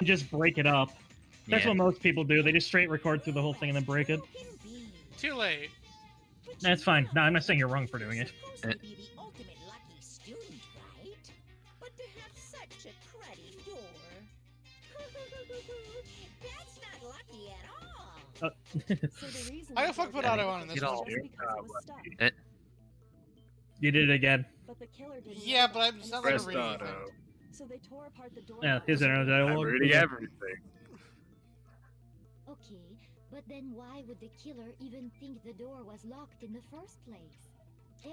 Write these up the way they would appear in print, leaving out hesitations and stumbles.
just break it up. That's what most people do. They just straight record through the whole thing and then break it. Too late. That's fine. No, I'm not saying you're wrong for doing it. I got fucked with auto on this one. You did it again. Yeah, but I'm not like a reading. So they tore apart the door. Yeah, his inner dialogue. I'm reading everything. Okay, but then why would the killer even think the door was locked in the first place?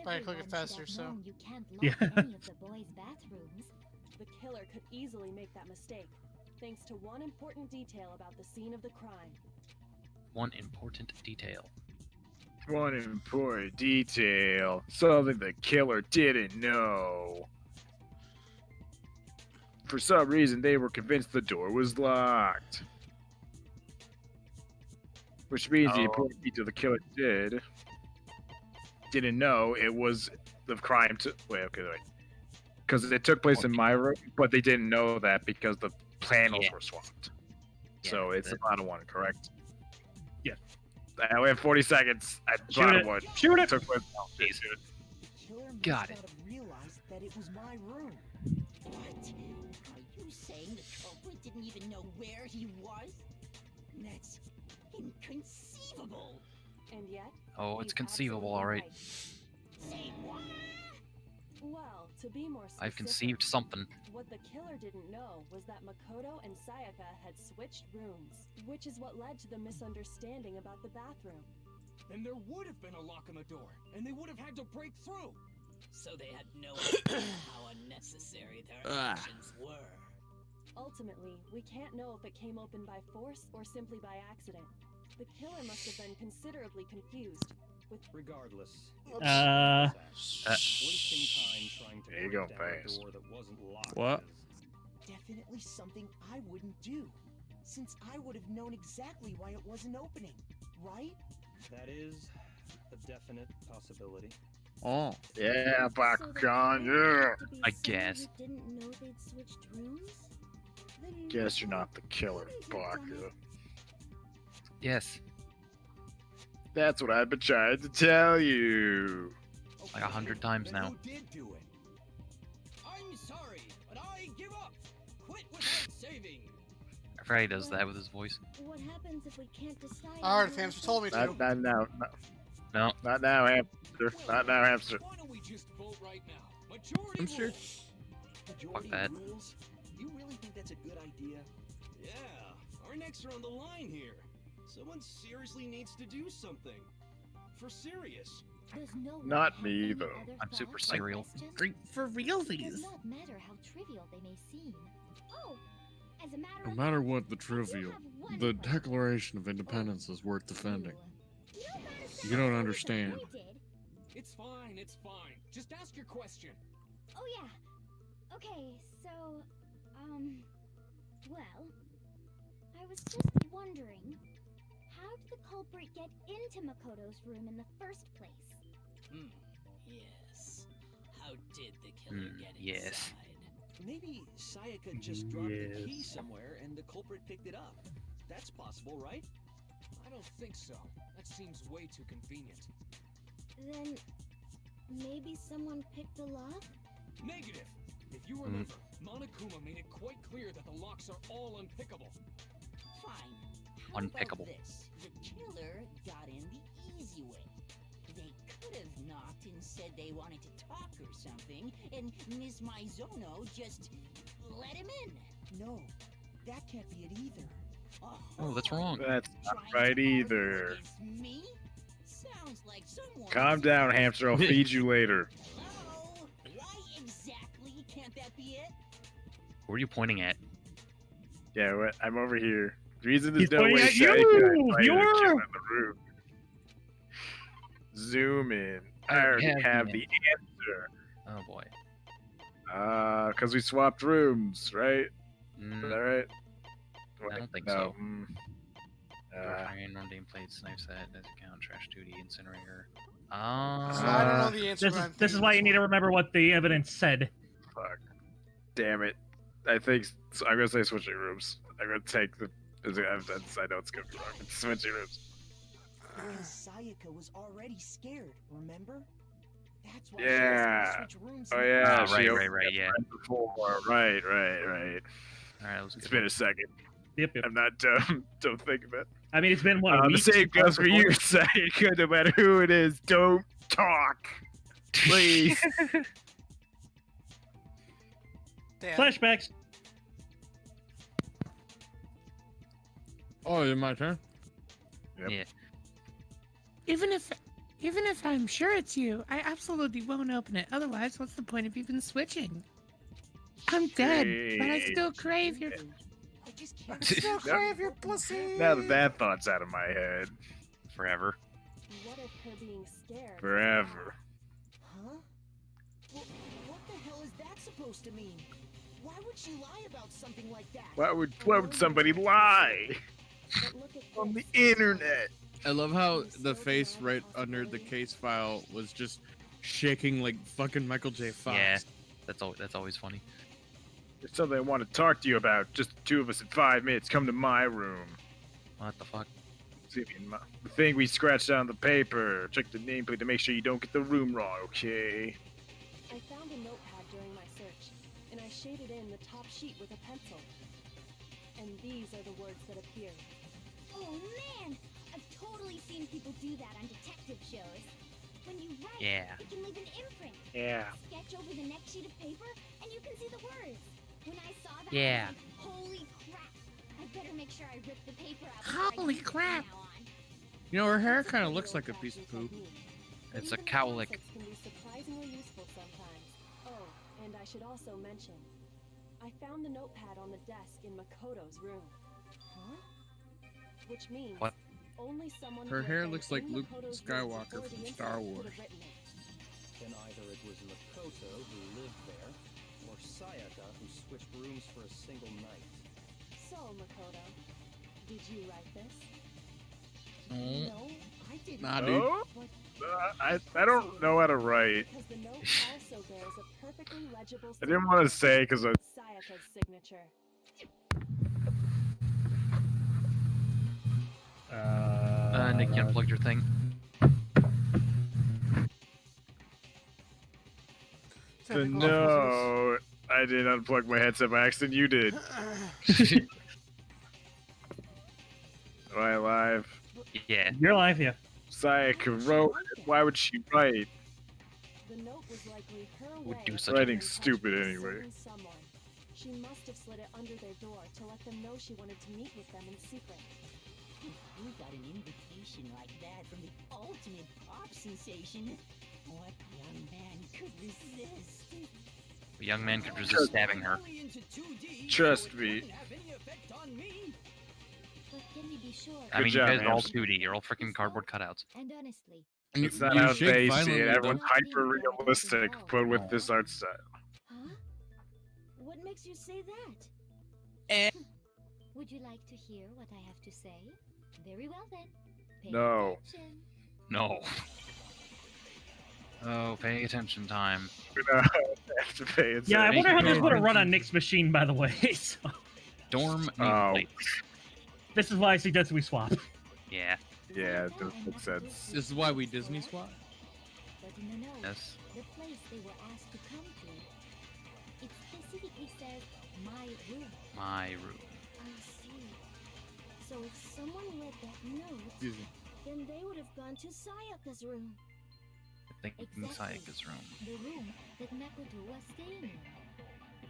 Probably click it faster, so. You can't lock any of the boys' bathrooms. The killer could easily make that mistake, thanks to one important detail about the scene of the crime. One important detail. One important detail. Something the killer didn't know. For some reason, they were convinced the door was locked. Which means the important detail the killer didn't know it was the crime to... Wait. Because it took place in my room, but they didn't know that because the panels were swapped. Yeah, so it's the bottom one, correct? Yeah. We have 40 seconds at Shoot bottom it. one. Shoot it! Got it. Realized that it was my room. What? Are you saying the culprit didn't even know where he was? That's inconceivable. And yet... Oh, it's conceivable, alright. Say what? Well, to be more specific, I've conceived something. what the killer didn't know was that Makoto and Sayaka had switched rooms, which is what led to the misunderstanding about the bathroom. Then there would have been a lock on the door, and they would have had to break through. So they had no idea how unnecessary their actions were. Ultimately, we can't know if it came open by force or simply by accident. The killer must have been considerably confused. Regardless. Wasting time trying to break down a door that wasn't locked. What? Definitely something I wouldn't do, since I would have known exactly why it wasn't opening, right? That is a definite possibility. Oh. Yeah, Bakugan, yeah. I guess. Didn't know they'd switched rooms? Guess you're not the killer, Baku. Yes. That's what I've been trying to tell you. Like 100 times now. Who did do it? I'm sorry, but I give up. Quit without saving. I forgot he does that with his voice. What happens if we can't decide? Alright, fans, you told me to. Not now. No. Not now, hamster. Not now, hamster. Why don't we just vote right now? Majority I'm sure. rules. Fuck that. Rules? You really think that's a good idea? Yeah, our necks are on the line here. Someone seriously needs to do something. For serious. Not me, though. I'm super serial. Great for realsies. Does not matter how trivial they may seem. Oh, as a matter No matter what the trivial, the Declaration of Independence is worth defending. You don't understand. It's fine, it's fine. Just ask your question. Oh yeah. Okay, so, well, I was just wondering, how did the culprit get into Makoto's room in the first place? Yes. How did the killer get inside? Yes. Maybe Sayaka just dropped the key somewhere and the culprit picked it up. That's possible, right? I don't think so. That seems way too convenient. Then, maybe someone picked the lock? Negative! If you remember, Monokuma made it quite clear that the locks are all unpickable. Fine. How Unpickable. about this? The killer got in the easy way. They could have knocked and said they wanted to talk or something, and Ms. Maizono just let him in. No, that can't be it either. Oh, that's wrong. That's not right either. Me? Sounds like someone. Calm down, hamster. I'll feed you later. Hello? Why exactly can't that be it? Who are you pointing at? Yeah, I'm over here. The reason there's He's no way pointing at Sayaka you! invited You're- the killer in the room. Zoom in. I already have the answer. Oh boy. Because we swapped rooms, right? Is that right? I don't think no. so. Random plate, snipe set, that's account, trash duty, incinerator. I don't know the answer. This is why you need to remember what the evidence said. Fuck. Damn it. I think I'm gonna say switching rooms. I'm gonna take the. I know it's gonna be wrong. It's switching rooms. Because Sayaka was already scared, remember? That's why Yeah. she was switch rooms. Oh yeah. Right, she right, opened yeah. Before. Right. Alright, let's It's get been a second. Yep. I'm not dumb. Don't think of it. I mean, it's been what a The week. same since goes for before? you, Sayaka. No matter who it is, don't talk, please. Damn. Flashbacks. Oh, is it my turn? Yep. Yeah. Even if I'm sure it's you, I absolutely won't open it. Otherwise, what's the point of even switching? I'm dead, but I still crave your. I just can't. Still crave your pussy. Now that thought's out of my head. Forever. What if her being scared? Forever. Huh? Well, what the hell is that supposed to mean? Why would she lie about something like that? Why would somebody lie But look at on the this. internet? I love how the face right under the case file was just shaking like fucking Michael J. Fox. Yeah. That's always funny. There's something I want to talk to you about. Just the two of us in 5 minutes. Come to my room. What the fuck? See me in the thing we scratched on the paper. Check the nameplate to make sure you don't get the room wrong, okay? I found a notepad during my search, and I shaded in the top sheet with a pencil. And these are the words that appeared. Oh man! I've totally seen people do that on detective shows. When you write, Yeah. you can leave an imprint. Yeah. Sketch over the next sheet of paper, and you can see the words. When I saw that, Yeah. I was like, holy crap! I better make sure I rip the paper out. before I Holy use it from crap. now on. You know, her hair kind of looks like a piece of poop. It's a cowlick. Can be surprisingly useful sometimes. Oh, and I should also mention, I found the notepad on the desk in Makoto's room. Huh? Which means What? only someone Her who hair had looks been like in Luke Makoto's Skywalker room before from the Star incident Wars. could have written it. Then either it was Makoto who lived there, or Sayaka who switched rooms for a single night. So, Makoto, did you write this? Mm. No, I didn't. Nah, dude. No? I don't know how to write. Because the note also bears a perfectly legible I didn't want to say because I. Sayaka's signature. Nick, you unplugged your thing. No, I did unplug my headset by accident. You did. Am I alive? Yeah. You're alive, yeah. Sayaka wrote it. Why would she write? The note was likely her Would way do of such getting a- in touch stupid with anyway. certain someone. She must have slid it under their door to let them know she wanted to meet with them in secret. Who got an invitation like that from the ultimate pop sensation? What young man could resist? A young man could resist stabbing her. Only into 2D, Trust so it me. wouldn't have any effect on me. But can we be sure? I mean, job, you guys are all Hams. 2D. You're all freaking cardboard cutouts. And honestly, And It's not you how shake they see violently, it. though. Everyone's hyper realistic, but with this art style. huh? What makes you say that? Eh. Would you like to hear what I have to say? Very well then. Pay No. attention. No. Oh, paying attention time. We don't have to pay attention. Yeah, I wonder how this you. would have run on Nick's machine, by the way. So, Dorm Oh. nameplates. this is why I suggest we swap. Yeah. Yeah, it does make sense. This is why we Disney swap. But in the note, Yes. the place they were asked to come to, it specifically says my room. My room. I see. So if someone read that note, Excuse me. then they would have gone to Sayaka's room. I think Exactly. Sayaka's room. The room that Makoto was staying in.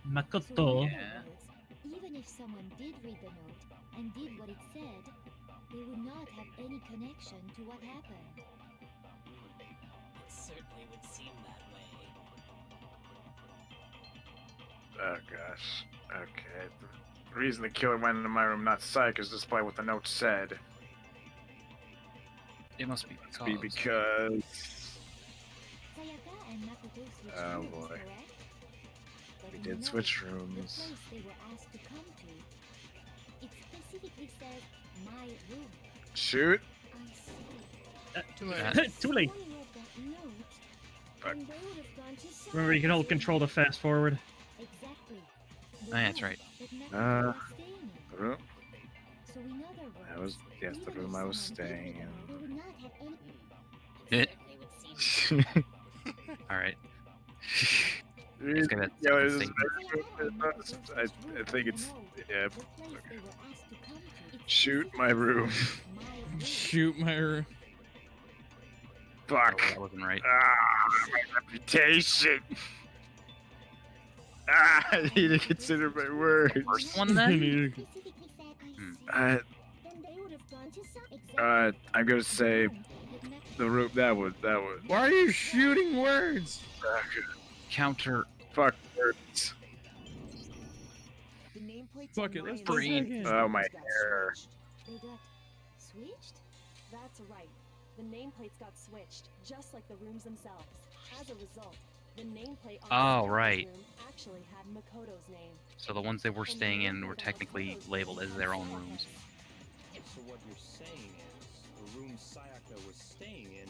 So Makoto. in other Yeah. words, even if someone did read the note and did what it said, they would not have any connection to what happened. It certainly would seem that way. Oh gosh. Okay. The reason the killer went into my room, not Psych, is despite what the note said. It must be Must be because. because Sayaka and Makoto switched Oh, rooms, boy. correct? But we in the did note, switch the rooms. place they were asked to come to, it specifically says my room. Shoot. I see. Too late. Too late. If someone read that note, Fuck. then they would have gone to Remember, you can hold Sayaka's control to fast forward. room. Exactly. Oh, yeah, that's right. That Makoto was staying in. room. So we know their That was yes, the room I was staying They in. would not have any. It. They would seem All right. It's gonna I think it's yeah. the place they were asked to come to. It's Shoot my room. my room. Shoot my room. Fuck. That wasn't right. My reputation. I need to consider my words. First one then? Specifically said, I Hmm. see. Uh, Then they would have gone to some I'm gonna say the room. That was. Why are you shooting words? Counter. Fuck words. The nameplates Fuck it, on let's my do Brain. that again. Oh my got hair. switched. They got switched? That's right. The nameplates got switched, just like the rooms themselves. As a result, the nameplate on Oh, the right. room actually had Makoto's name. So the ones they were staying in were technically labeled as their own rooms. So what you're saying is, the room Sayaka was staying in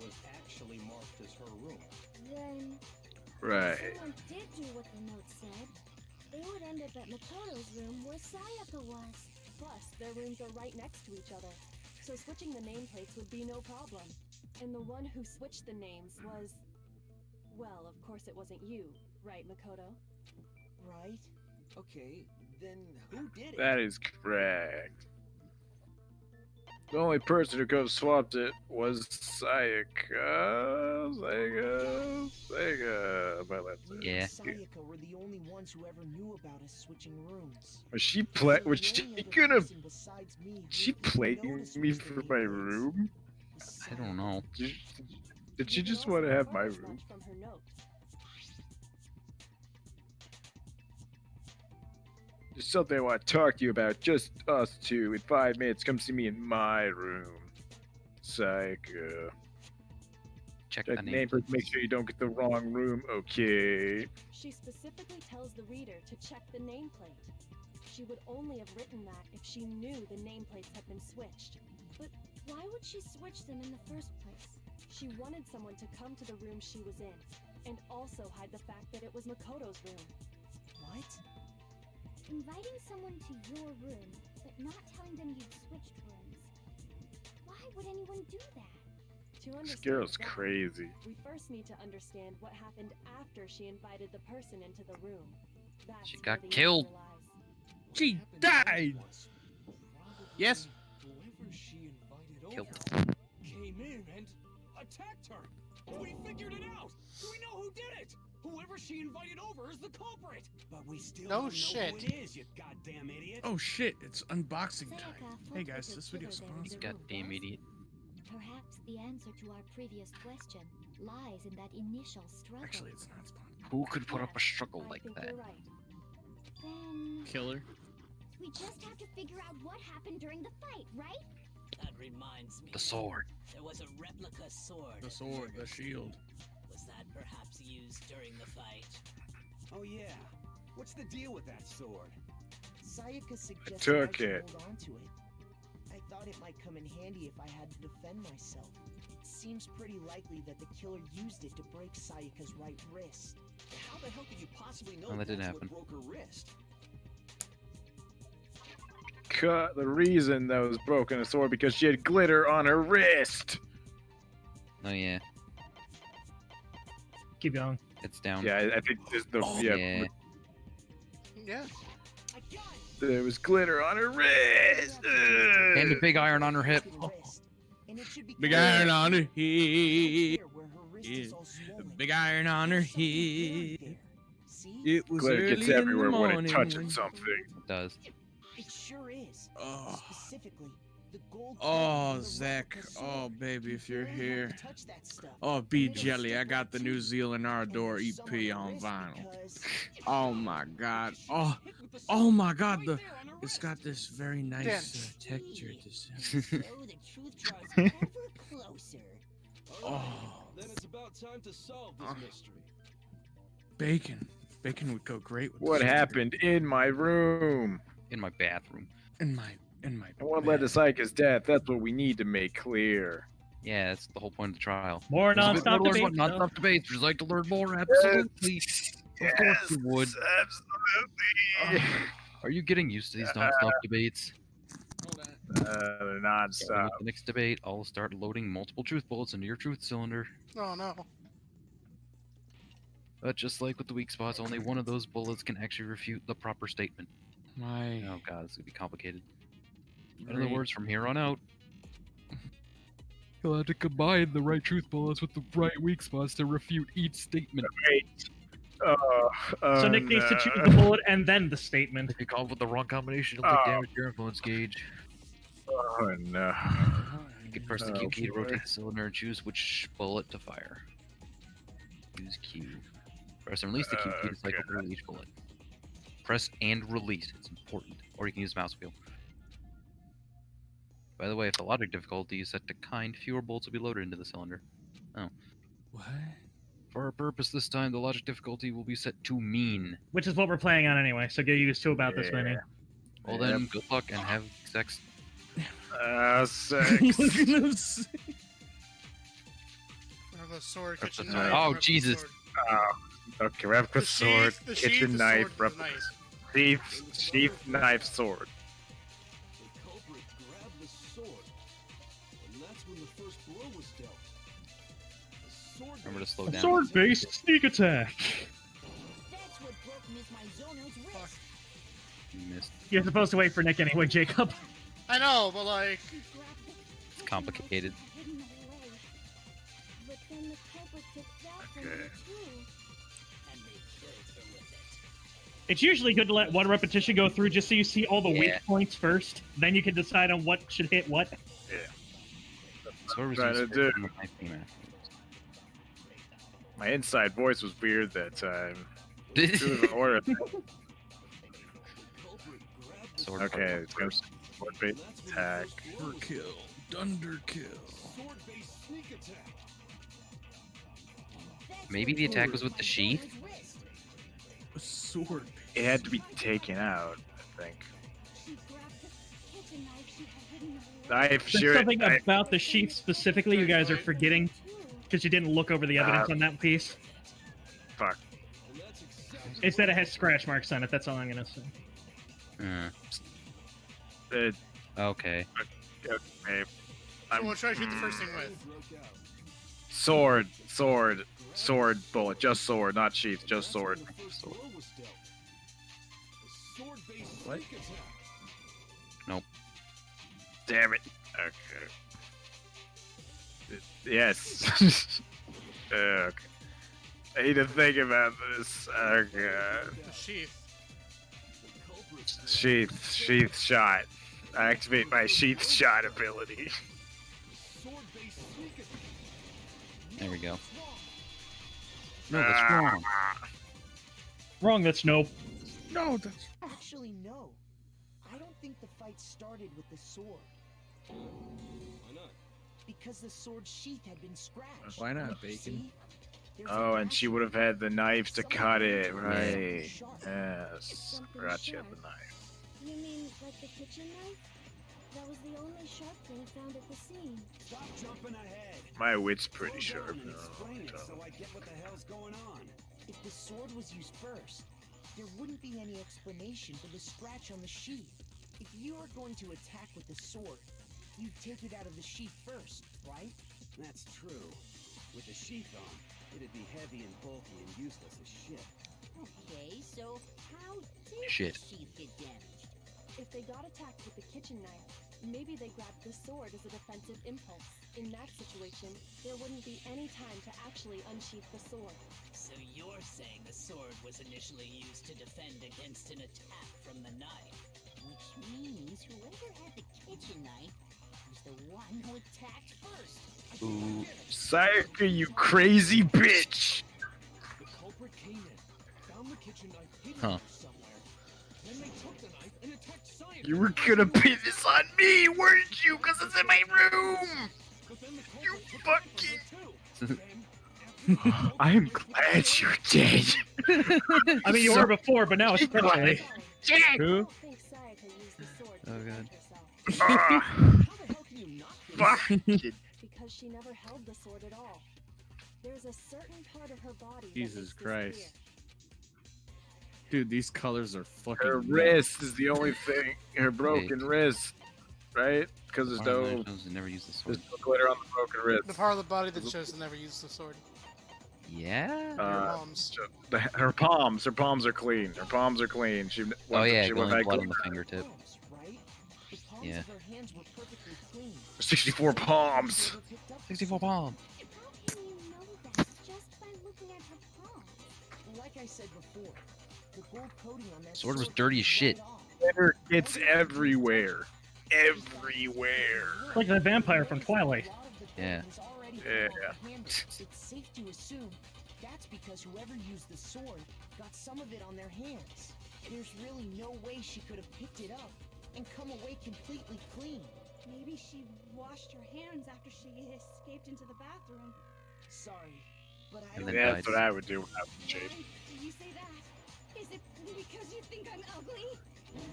was actually marked as her room. Then Right. if someone did do what the note said, they would end up at Makoto's room where Sayaka was. Plus, their rooms are right next to each other, so switching the nameplates would be no problem. And the one who switched the names was... Well, of course it wasn't you, right, Makoto? Right? Okay, then who did it? That is correct. The only person who could have swapped it was Sayaka. But that's it. Me Yeah. and Sayaka were the only ones who ever knew about us switching rooms. Was she We play? were Was the she only other gonna? person besides me who She even played noticed me was the for my nameplates. room? I don't know. Did she You can just also want to have my infer as room? much from her note. There's something I want to talk to you about. Just us two. In 5 minutes, come see me in my room. Sayaka. Check Check the the name. nameplate. Make sure you don't get the wrong room. Okay. She specifically tells the reader to check the nameplate. She would only have written that if she knew the nameplates had been switched. But why would she switch them in the first place? She wanted someone to come to the room she was in, and also hide the fact that it was Makoto's room. What? Inviting someone to your room, but not telling them you'd switched rooms. Why would anyone do that? To This understand girl's why, crazy. we first need to understand what happened after she invited the person into the room. That's She where got the killed. answer lies. She died. Yes. Whoever she invited Killed. over came in and attacked her. We figured it out. We know who did it. Whoever she invited over is the culprit. But we still No don't know shit. who it is, you goddamn idiot. Oh shit, it's unboxing Sayaka time. thought Hey that guys, the this video's killer there in sponsored. the room Goddamn was- idiot. Perhaps the answer to our previous question lies in that initial struggle. Actually, it's not sponsored. Who could put up a Yes, struggle I like think that? you're right. Then Killer. we just have to figure out what happened during the fight, right? That reminds me. The sword. There was a replica sword. The at sword, the Murder shield. Was that perhaps used during the fight? Oh yeah. What's the deal with that sword? Sayaka suggested took I should it. hold on to it. I thought it might come in handy if I had to defend myself. It seems pretty likely that the killer used it to break Sayaka's right wrist. How the hell could you possibly know Oh, that didn't that's happen. what broke her wrist? The reason that was broken a sword because she had glitter on her wrist. Oh yeah, Keep going. it's down. Yeah, I think there's the Yeah. Yeah. I got it! there was glitter on her wrist. And the big iron on her hip. The wrist. And it should be Big clear iron on her right hip. here where her wrist is Yeah. all swollen. Big iron on her There's something buried hip. there. See? It was Glitter early gets in the everywhere when morning. it touches something. It does. It sure is. Oh. Specifically, the gold. Oh, plate on the Zach. replica Oh, sword. baby, You if you're barely here. have to touch that stuff. Oh, And B it'll Jelly, stick I got the right New to Zealand you. Ardor And there's some EP on on the wrist vinyl. because- Oh my god. She Oh, was hit with the oh sword my god. right The there on her it's wrist. got this very nice texture to it. So the truth draws ever closer. Alright, Oh. then it's about time to solve this mystery. Bacon. Bacon would go great with What this happened in my room? In my bathroom. in my And what led to bed. Sayaka's death? That's what we need to make clear. Yeah, that's the whole point of the trial. More There's a bit non-stop more to debates. learn, though. non-stop debates. Would you like to learn more? Absolutely. Of course you would. Absolutely. Are you getting used to these non-stop debates? They're non-stop. With the next debate, I'll start loading multiple truth bullets into your truth cylinder. Oh no. But just like with the weak spots, only one of those bullets can actually refute the proper statement. Oh god, this is gonna be complicated. In other words, from here on out, you'll have to combine the right truth bullets with the right weak spots to refute each statement. Wait. So Nick needs to choose the bullet and then the statement. If you come up with the wrong combination, you'll take damage to your influence gauge. Oh no. You can press the Q key to rotate the cylinder and choose which bullet to fire. Use Q. Press and release the Q key to cycle through each bullet. Press and release. It's important. Or you can use the mouse wheel. By the way, if the logic difficulty is set to kind, fewer bullets will be loaded into the cylinder. Oh. What? For our purpose this time, the logic difficulty will be set to mean. Which is what we're playing on anyway, so get used to about this menu. Well then, good luck and have sex. Sex. The sword, kitchen the knife. Oh, replica Jesus. sword. Okay, replica The sword, sheath, the kitchen sheath, the knife, sword, the replica knife. sheath, knife, sword. The culprit grabbed the sword, and that's when the first blow was dealt. The sword Remember to slow down. Sword-based sneak attack. That's what broke Miss Mizono's wrist. You missed. You're supposed to wait for Nick anyway, Jacob. I know, but like, It's complicated. But then the culprit took that from her too. And they killed her with it. It's usually good to let one repetition go through just so you see all the weak points first. Then you can decide on what should hit what. Yeah. So what Trying to do. my theme afterwards. My inside voice was weird that time. It was an order. Sword Okay, it's gonna sword-based attack. Overkill. Dunderkill. sword-based sneak attack. Maybe the attack was with the sheath? A sword. It had to be taken out, I think. She grabbed the kitchen knife she had hidden away. Knife, There's sure. something about the sheath specifically you guys are forgetting because you didn't look over the evidence on that piece. Fuck. It's that it has scratch marks on it, that's all I'm gonna say. Okay. Okay. so we'll try to shoot the first thing with. Sword, bullet, just sword, not sheath, just sword. What? Nope. Damn it. Okay. Yes. Okay. I need to think about this. Okay. The sheath. Sheath shot. I activate my sheath shot ability. There we go. No, that's wrong. Wrong, that's no. No, that's Actually, no. I don't think the fight started with the sword. Why not? Because the sword sheath had been scratched. Why not, See? Bacon? There's a Oh, and she would have had the knife to cut it, right? Sharp. Yes. Forgot she had the knife. You mean like the kitchen knife? That was the only sharp thing found at the scene. Stop jumping ahead. My wit's pretty Slow sharp down and now. explain it so I get what the hell's going on. If the sword was used first, there wouldn't be any explanation for the scratch on the sheath. If you were going to attack with the sword, you'd take it out of the sheath first, right? That's true. With the sheath on, it'd be heavy and bulky and useless as shit. Okay, so how did Shit. the sheath get damaged? If they got attacked with the kitchen knife, maybe they grabbed the sword as a defensive impulse. In that situation, there wouldn't be any time to actually unsheath the sword. So you're saying the sword was initially used to defend against an attack from the knife? Which means whoever had the kitchen knife was the one who attacked first. Ooh. Sayaka, you crazy bitch! The culprit came in, found the kitchen knife hidden Huh. somewhere. Then they took the knife and attacked Sayaka. You were gonna pin this on me, weren't you? Cause it's in my room! But then the You culprit took fucking... the too. Then, I'm glad you're dead. I mean, you were before, but now especially. I Who? think Sayaka used the sword to Oh, defend God. herself. how the hell can you not kill Fuck. Because she never held the sword at all. There's a certain part of her body that Jesus makes this Christ. clear. Dude, these colors are fucking. Her wrist is the only thing. Her broken wrist, right? Because there's no. Never use the sword. There's no glitter on the broken wrist. The part of the body that shows to never use the sword. Yeah. Her palms. Her palms are clean. Her palms are clean. She. Oh yeah, she going went blood back on the fingertip. Yeah. 64 palms. 64 palms. Like I said before, the gold coating on that Sword was dirty as shit. Glitter gets everywhere. Everywhere. Like the vampire from Twilight. Yeah. Yeah. It's safe to assume that's because whoever used the sword got some of it on their hands. There's really no way she could have picked it up and come away completely clean. Maybe she washed her hands after she escaped into the bathroom. Sorry, but I And don't. then That's what I would do without the shape. Did you say that? Is it because you think I'm ugly?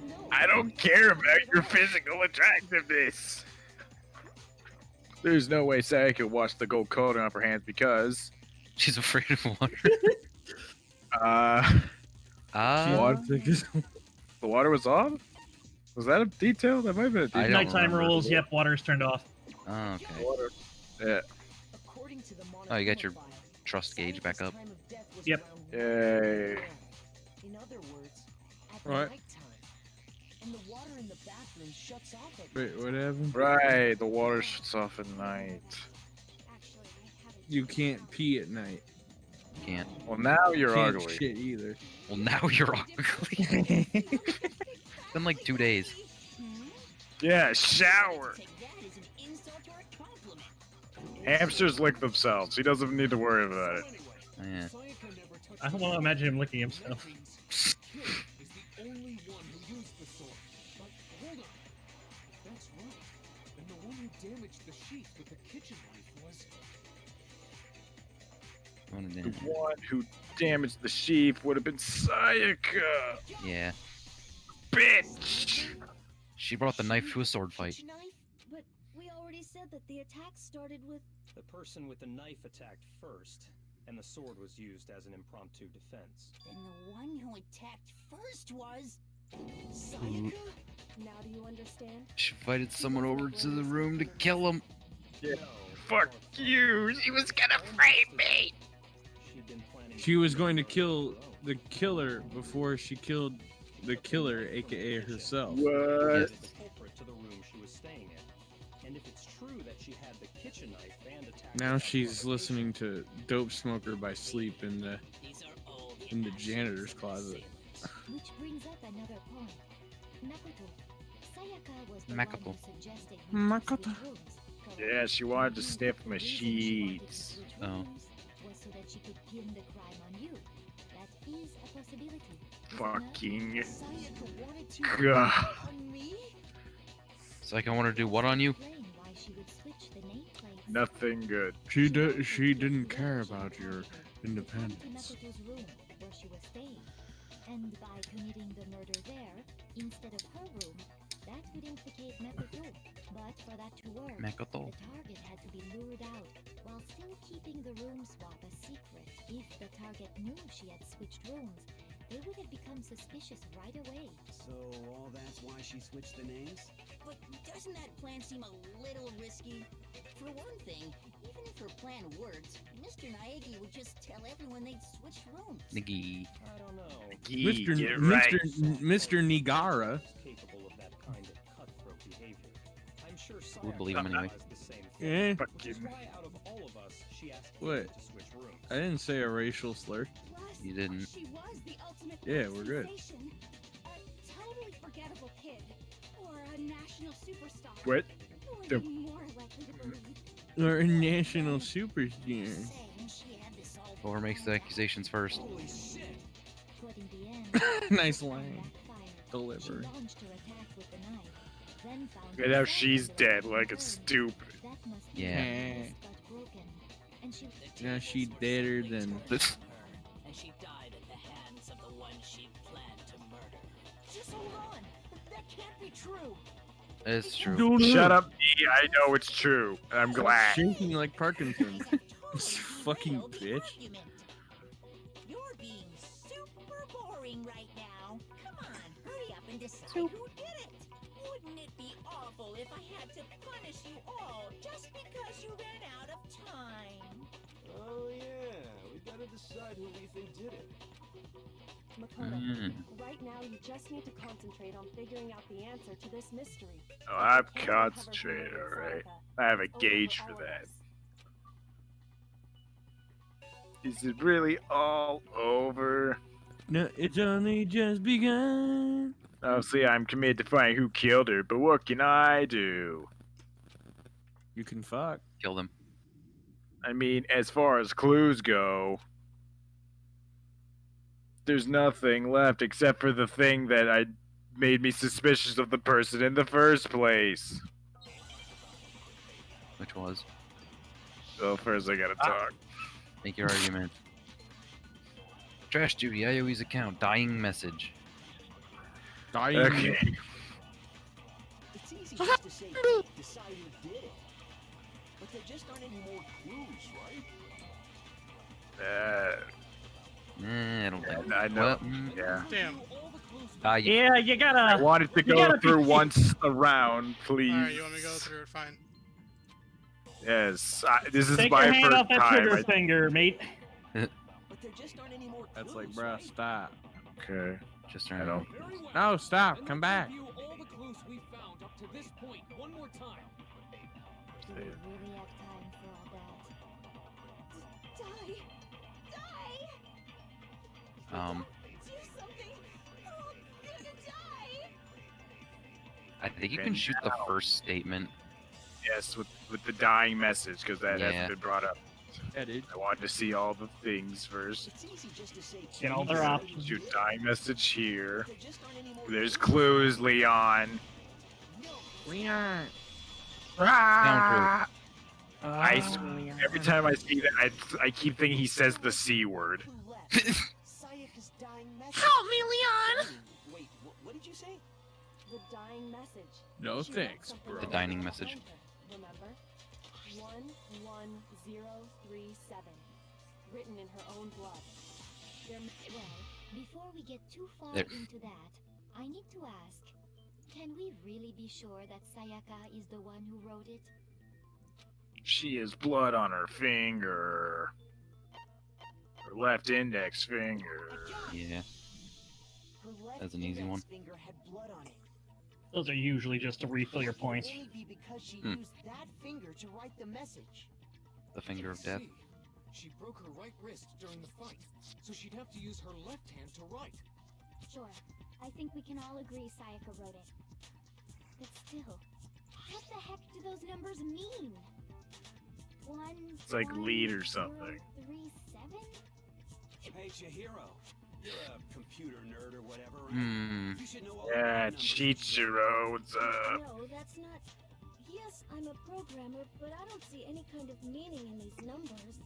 No. I don't care about your physical attractiveness. There's no way Saya could wash the gold coating off her hands because she's afraid of water. The water was off? Was that a detail? That might have been a detail. Nighttime rules. Yep, water's turned off. Oh, okay. Water. Yeah. Oh, you got your trust gauge back up. Yep. Yay. In other words, at What? nighttime, and the water in the bathroom shuts off at Wait, what happened? Right, the water shuts off at night. You can't pee at night. Can't. Well, now you're Can't ugly. shit either. Well, now you're ugly. It's been like 2 days. Yeah, shower. Hamsters lick themselves. He doesn't need to worry about it. Yeah. I don't want to imagine him licking himself. Is the only one who used the sword. But hold on. If that's right, then the one who damaged the sheath with the kitchen knife was. The one who damaged the sheep would have been Sayaka. Yeah. Bitch. She brought the knife to a sword fight. But we already said that the attack started with. The person with the knife attacked first, and the sword was used as an impromptu defense. Then the one who attacked first was Sayaka? Now do you understand? She invited someone over to the room to kill him. Yeah. Fuck you. She was gonna frame me. She was going to kill the killer before she killed the killer, aka herself. What? The culprit to the room she was staying in. And if it's true that she had the kitchen knife and attacked. Now she's listening to Dope Smoker by Sleep in the janitor's closet. Which brings up another point. Makoto. Sayaka was the Makoto. one who suggested Makoto. Yeah, she wanted to sniff my sheets. Oh. Was so that she could pin the crime on you. That is a possibility. Fucking. Sayaka wanted to God. on me? So I can want to do what on you? Explain why she would switch the nameplate. Nothing good. She didn't care about your independence. Makoto's room, where she was staying. And by committing the murder there, instead of her room, that would implicate Makoto. But for that to work, Makoto. the target had to be lured out, while still keeping the room swap a secret. If the target knew she had switched rooms, they would have become suspicious right away. So all that's why she switched the names? But doesn't that plan seem a little risky? For one thing, even if her plan worked, Mr. Naegi would just tell everyone they'd switched rooms. Niggy. I don't know. Mr. Nigara. Capable of that kind of cutthroat behavior. I'm sure Who would Sayaka believe him anyway? has the same Eh. thing. Which is why out of all of us, she asked him What? to switch rooms. I didn't say a racial slur. You didn't. She was the ultimate Yeah, we're good. sensation. A totally forgettable kid. Or a national superstar. What? Who are The- you more likely to believe? Or a national superstar. Saying she had this all Whoever makes the accusations first. Holy shit! But in the end, Nice line. backfired. She Delivery. launched her attack with the knife, then found And now herself she's alone dead in like the it's room. stupid. That must be Yeah. why the wrist got broken. And she Now she deader than. And she died at the hands of the one she planned to murder. Just hold on. That can't be true. It's true. Shut up, E. I know it's true. I'm glad. Shaking like Parkinson's. Fucking bitch. You're being super boring right decide who did it. Wouldn't it be awful if I had to punish you all just because you ran out of time? Oh yeah, we gotta decide who we think did it. Makoto, right now you just need to concentrate on figuring out the answer to this mystery. Oh, I'm concentrated, alright. I have a gauge for that. Is it really all over? No, it's only just begun. Oh, see, I'm committed to finding who killed her, but what can I do? You can fuck. Kill them. I mean, as far as clues go, there's nothing left except for the thing that made me suspicious of the person in the first place. Which was? Well, first I gotta talk. Make your argument. Trash duty, IOE's account, dying message. Dying. Okay. It's easy just to say decide who did it. But there just aren't any more clues, right? I don't think. I know. Well, yeah. Damn. Yeah, you gotta. I wanted to go through once around, please. Alright, you want me to go through it? Fine. Yes, this is Take my your hand first off that time. trigger finger, mate. But there just aren't any more clues. That's like, bruh, stop. Okay. Just I don't. No, stop. Come back. Review all the clues we found up to this point one more time. Do we really have time for all that? Die! Die! Do something! Oh, I'm gonna die! I think you can shoot the first statement. Yes, with the dying message, because that Yeah. hasn't been brought up. Yeah, dude. I wanted to see all the things first. It's easy just to say Get all their options. Shoot dying message here. there just aren't any more There's clues, Leon. Leon. Ah! Every time I see that, I keep thinking he says the C word. clue left. Sayaka's dying message. Help me, Leon! Wait, what did you say? The dying message. No She wrote thanks, something bro. The on dying her message. paper, Remember? 11037. Written in her own blood. Well, before we get too far There. into that, I need to ask, can we really be sure that Sayaka is the one who wrote it? She has blood on her finger. Her left index finger. Yeah. Her left That's an easy index one. finger had blood on it. Those are usually just to refill your points. It may be because she Hmm. used that finger to write the message. The finger of death. See, she broke her right wrist during the fight, so she'd have to use her left hand to write. Sure, I think we can all agree Sayaka wrote it. But still, what the heck do those numbers mean? It's like lead or something. 137? Hey, Chihiro. You're a computer nerd or whatever, right? Hmm. You should know all Yeah, about numbers. Chichiro, what's up? No, that's not. Yes, I'm a programmer, but I don't see any kind of meaning in these numbers.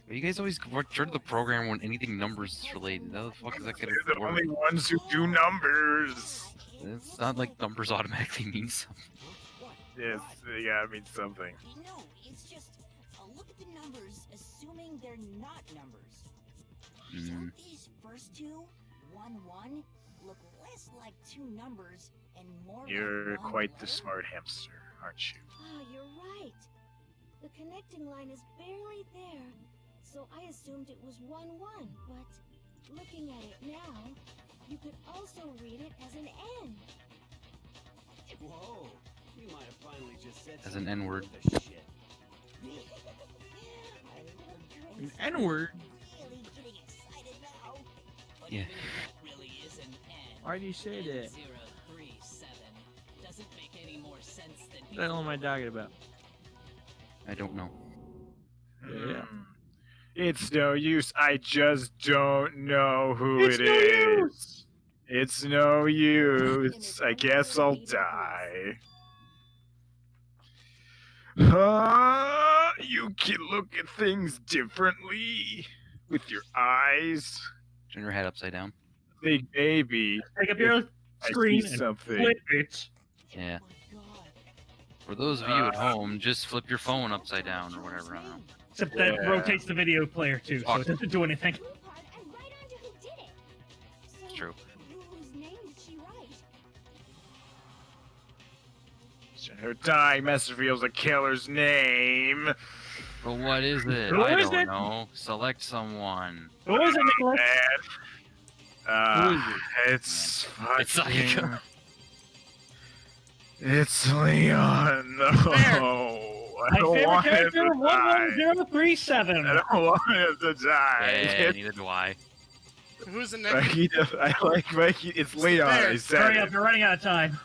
You guys always turn to the program when anything numbers is related. How the fuck is that gonna They're the work? only ones who do numbers. It's not like numbers automatically mean something. Yes, they gotta mean something. No, it's just look at the numbers, assuming they're not numbers. Don't these first two, 1-1, look less like two numbers and more You're like one quite the letter? smart hamster, aren't you? Ah, you're right. The connecting line is barely there, so I assumed it was 1-1. But looking at it now, you could also read it as an N. Whoa, you might have finally just said As an something N-word. worth a shit. An N-word? Really getting excited now. But Yeah. even if it really is an N, Why'd you say that? 037 doesn't make any more sense than What the hell am I talking about? I don't know. Yeah. It's no use. I just don't know who It's it no is. use. It's no use. I guess I'll die. You can look at things differently with your eyes. Turn your head upside down. Big baby. Pick up your I screen see and something. flip it. Yeah. For those of you at home, just flip your phone upside down or whatever. I don't know. Except that Yeah. rotates the video player too, so it doesn't do anything. Clue part and right on to who did it. It's true. Whose name did she write? question. Her dying message reveals the killer's name. But what is it? Who I is don't it? know. Select someone. Who is it, Nicholas? Who is it? It's It's fucking... It's Leon. No. I My don't favorite want him character, to die. 11037. I don't want him to die. Yeah, neither do I. Who's the next? Mikey, I like Mikey. It's Leon. bear. I said Hurry it. up, you're running out of time.